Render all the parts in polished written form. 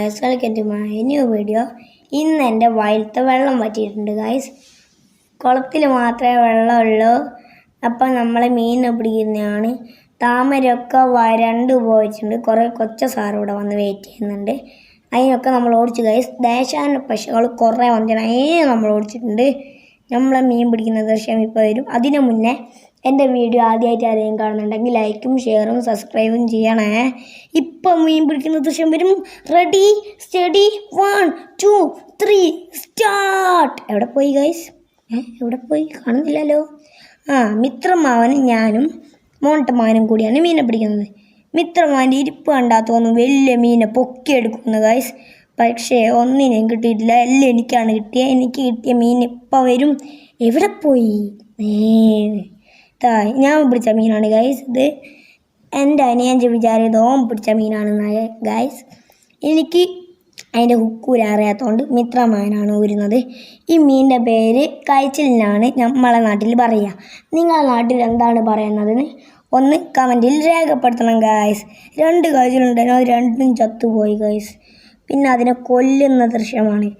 Guys, welcome to my new video. ഇന്ന് എൻ്റെ വയലത്തെ വെള്ളം പറ്റിയിട്ടുണ്ട് ഗായ്സ്. കുളത്തിൽ മാത്രമേ വെള്ളമുള്ളൂ. അപ്പം നമ്മളെ മീൻ പിടിക്കുന്നതാണ്. താമരയൊക്കെ വരണ്ട് പോയിട്ടുണ്ട്. കുറേ കൊച്ച സാർ ഇവിടെ വന്ന് വെയിറ്റ് ചെയ്യുന്നുണ്ട്. അതിനൊക്കെ നമ്മൾ ഓടിച്ചു ഗായ്സ്. ദേശാന പശുക്കൾ കുറേ വന്നിട്ടുണ്ട്. അതിനെ നമ്മൾ ഓടിച്ചിട്ടുണ്ട്. നമ്മളെ മീൻ പിടിക്കുന്ന ദൃശ്യം ഇപ്പോൾ വരും. അതിനു മുന്നേ എൻ്റെ വീഡിയോ ആദ്യമായിട്ട് ആരെങ്കിലും കാണുന്നുണ്ടെങ്കിൽ ലൈക്കും ഷെയറും സബ്സ്ക്രൈബും ചെയ്യണേ. ഇപ്പം മീൻ പിടിക്കുന്ന ദൃശ്യം വരും. Ready steady 1 2 3 start. എവിടെ പോയി ഗൈസ്? എവിടെ പോയി? കാണുന്നില്ലല്ലോ. മിത്രമാവനും ഞാനും മോണ്ടമാവനും കൂടിയാണ് മീനെ പിടിക്കുന്നത്. മിത്രമാവൻ്റെ ഇരിപ്പ് കണ്ടാൽ തോന്നുന്നു വലിയ മീനെ പൊക്കിയെടുക്കുന്നു ഗൈസ്. പക്ഷേ ഒന്നിനെയും കിട്ടിയിട്ടില്ല. എല്ലാം എനിക്കാണ് കിട്ടിയത്. എനിക്ക് കിട്ടിയ മീൻ ഇപ്പം വരും. എവിടെ പോയി? ഞാൻ പിടിച്ച മീനാണ് ഗൈസ്. ഇത് എൻ്റെ അനിയൻ വിചാരിച്ചത് ഓൻ പിടിച്ച മീനാണെന്നാണ് ഗൈസ്. എനിക്ക് അതിൻ്റെ ഹുക്കൂര അറിയാത്തതുകൊണ്ട് മിത്രമാവനാണ് ഊരുന്നത്. ഈ മീനിൻ്റെ പേര് കൈച്ചിലിനാണ് നമ്മളെ നാട്ടിൽ പറയുക. നിങ്ങളുടെ നാട്ടിൽ എന്താണ് പറയുന്നതെന്ന് ഒന്ന് കമൻറ്റിൽ രേഖപ്പെടുത്തണം ഗൈസ്. 2 കൈച്ചിലുണ്ടായിരുന്നു, അത് രണ്ടും ചത്തുപോയി ഗൈസ്. പിന്നെ അതിനെ കൊല്ലുന്ന ദൃശ്യമാണ്.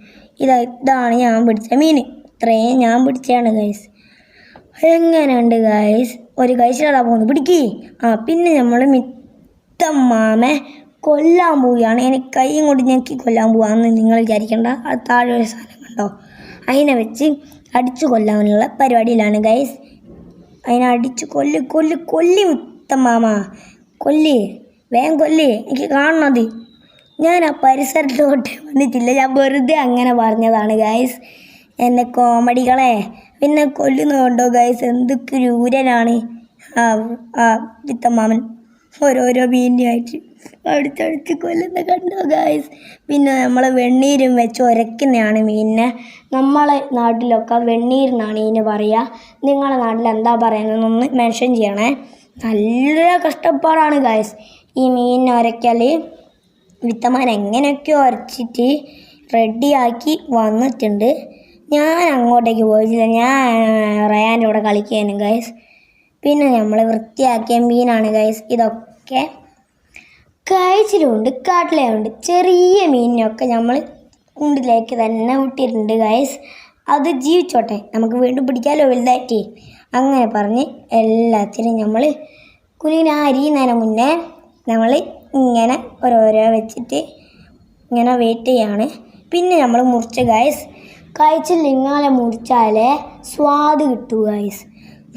ഇതാണ് ഞാൻ പിടിച്ച മീൻ. ഇത്രയും ഞാൻ പിടിച്ചതാണ് ഗൈസ്. എങ്ങനെയുണ്ട് ഗൈസ്? ഒരു കൈച്ചിലാ പോകുന്നു. പിടിക്കി. പിന്നെ നമ്മൾ മിത്തമ്മാമെ കൊല്ലാൻ പോവുകയാണ്. എനിക്ക് കൈയും കൊണ്ട് ഞെക്കി കൊല്ലാൻ പോവാന്ന് നിങ്ങൾ വിചാരിക്കേണ്ട. അത് താഴെ ഒരു സാധനം കണ്ടോ? അതിനെ വെച്ച് അടിച്ചു കൊല്ലാനുള്ള പരിപാടിയിലാണ് ഗൈസ്. അതിനെ അടിച്ച് കൊല്ലി മിത്തമ്മാമ കൊല്ലി, വേഗം കൊല്ലി. എനിക്ക് കാണണത്. ഞാൻ ആ പരിസരത്തോട്ട് വന്നിട്ടില്ല. ഞാൻ വെറുതെ അങ്ങനെ പറഞ്ഞതാണ് ഗൈസ്. എൻ്റെ കോമഡികളെ പിന്നെ കൊല്ലുന്നുണ്ടോ ഗൈസ്? എന്തൊക്കെ രൂരനാണ് വിത്തമ്മാമൻ. ഓരോരോ മീനായിട്ട് അടുത്തടുത്ത് കൊല്ലുന്ന കണ്ടോ ഗൈസ്. പിന്നെ നമ്മളെ വെണ്ണീരും വെച്ച് ഉരയ്ക്കുന്നതാണ് മീനിനെ. നമ്മളെ നാട്ടിലൊക്കെ വെണ്ണീരെന്നാണ് ഇതിന് പറയുക. നിങ്ങളെ നാട്ടിൽ എന്താ പറയുന്നതെന്നൊന്ന് മെൻഷൻ ചെയ്യണേ. നല്ല കഷ്ടപ്പാടാണ് ഗൈസ് ഈ മീനിനെ ഉരയ്ക്കൽ. വിത്തമ്മാൻ എങ്ങനെയൊക്കെയോ ഉരച്ചിട്ട് റെഡിയാക്കി വന്നിട്ടുണ്ട്. ഞാൻ അങ്ങോട്ടേക്ക് പോയിട്ടില്ല. ഞാൻ റയാൻ്റെ കൂടെ കളിക്കാനും ഗൈസ്. പിന്നെ നമ്മൾ വൃത്തിയാക്കിയ മീനാണ് ഗൈസ് ഇതൊക്കെ. കഴിച്ചിലുണ്ട്, കാട്ടിലുണ്ട്. ചെറിയ മീനിനൊക്കെ നമ്മൾ കുണ്ടിലേക്ക് തന്നെ വിട്ടിട്ടുണ്ട് ഗൈസ്. അത് ജീവിച്ചോട്ടെ, നമുക്ക് വീണ്ടും പിടിക്കാമല്ലോ വലുതായിട്ട്. അങ്ങനെ പറഞ്ഞ് എല്ലാത്തിനും നമ്മൾ കുഞ്ഞിനരിയുന്നതിന് മുന്നേ നമ്മൾ ഇങ്ങനെ ഓരോരോ വെച്ചിട്ട് ഇങ്ങനെ വെയിറ്റ് ചെയ്യാണ്. പിന്നെ നമ്മൾ മുറിച്ച ഗൈസ്. കഴിച്ചിൽ ഇങ്ങനെ മുറിച്ചാലേ സ്വാദ് കിട്ടൂ ഗൈസ്.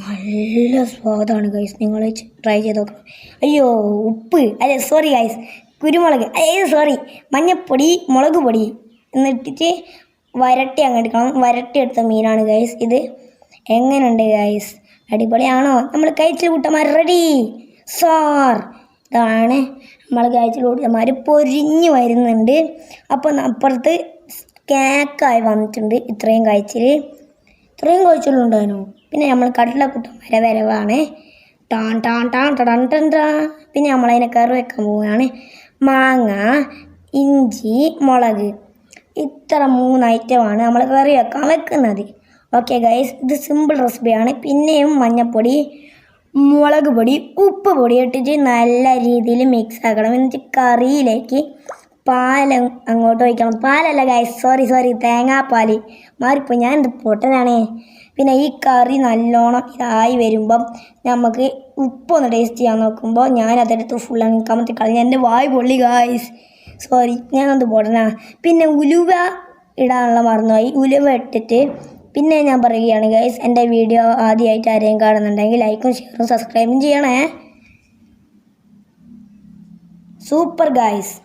നല്ല സ്വാദാണ് ഗൈസ്. നിങ്ങൾ ട്രൈ ചെയ്ത് നോക്കണം. അയ്യോ ഉപ്പ്, അതെ സോറി ഗൈസ്, കുരുമുളക്, സോറി മഞ്ഞപ്പൊടി, മുളക് പൊടി എന്നിട്ടിട്ട് വരട്ടി അങ്ങ് എടുക്കണം. വരട്ടി എടുത്ത മീനാണ് ഗൈസ് ഇത്. എങ്ങനെയുണ്ട് ഗൈസ്? അടിപൊളിയാണോ? നമ്മൾ കഴിച്ചിൽ കൂട്ടന്മാർ റെഡി സാർ. ഇതാണ് നമ്മൾ കഴിച്ചിൽ കൂട്ടന്മാർ പൊരിഞ്ഞ് വരുന്നുണ്ട്. അപ്പം അപ്പുറത്ത് കേക്കായി വന്നിട്ടുണ്ട്. ഇത്രയും കഴിച്ചിലുണ്ടായിരുന്നു. പിന്നെ നമ്മൾ കടലക്കുട്ടന്മാരെ വരവാണ്. ടാൻ ടാൻ ടാൻ ടടൻ ടൻ ടാ. പിന്നെ നമ്മളതിനെ കറി വെക്കാൻ പോവുകയാണ്. മാങ്ങ, ഇഞ്ചി, മുളക്, ഇത്ര 3 ഐറ്റമാണ് നമ്മൾ കറി വെക്കുന്നത്. ഓക്കെ ഗൈസ്, ഇത് സിമ്പിൾ റെസിപ്പിയാണ്. പിന്നെയും മഞ്ഞൾപ്പൊടി, മുളക് പൊടി, ഉപ്പ് പൊടി ഇട്ടിട്ട് നല്ല രീതിയിൽ മിക്സ് ആക്കണം. എന്നിട്ട് കറിയിലേക്ക് പാൽ അങ്ങോട്ട് ഒഴിക്കണം. പാലല്ല ഗൈസ്, സോറി തേങ്ങാപ്പാൽ മാറിപ്പോൾ. ഞാൻ എന്ത് പൊട്ടനാണ്. പിന്നെ ഈ കറി നല്ലോണം ഇതായി വരുമ്പം നമുക്ക് ഉപ്പൊന്ന് ടേസ്റ്റ് ചെയ്യാൻ നോക്കുമ്പോൾ ഞാൻ അതെടുത്ത് ഫുൾ അങ്ങ് കമത്തി കളഞ്ഞ് എൻ്റെ വായ് പൊള്ളി ഗൈസ്. സോറി, ഞാനത് പൊട്ടനാ. പിന്നെ ഉലുവ ഇടാനുള്ള മറന്നുപോയി. ഉലുവ ഇട്ടിട്ട് പിന്നെ ഞാൻ പറയുകയാണ് ഗൈസ്, എൻ്റെ വീഡിയോ ആദ്യമായിട്ട് ആരെയും കാണുന്നുണ്ടെങ്കിൽ ലൈക്കും ഷെയറും സബ്സ്ക്രൈബും ചെയ്യണേ. Super guys.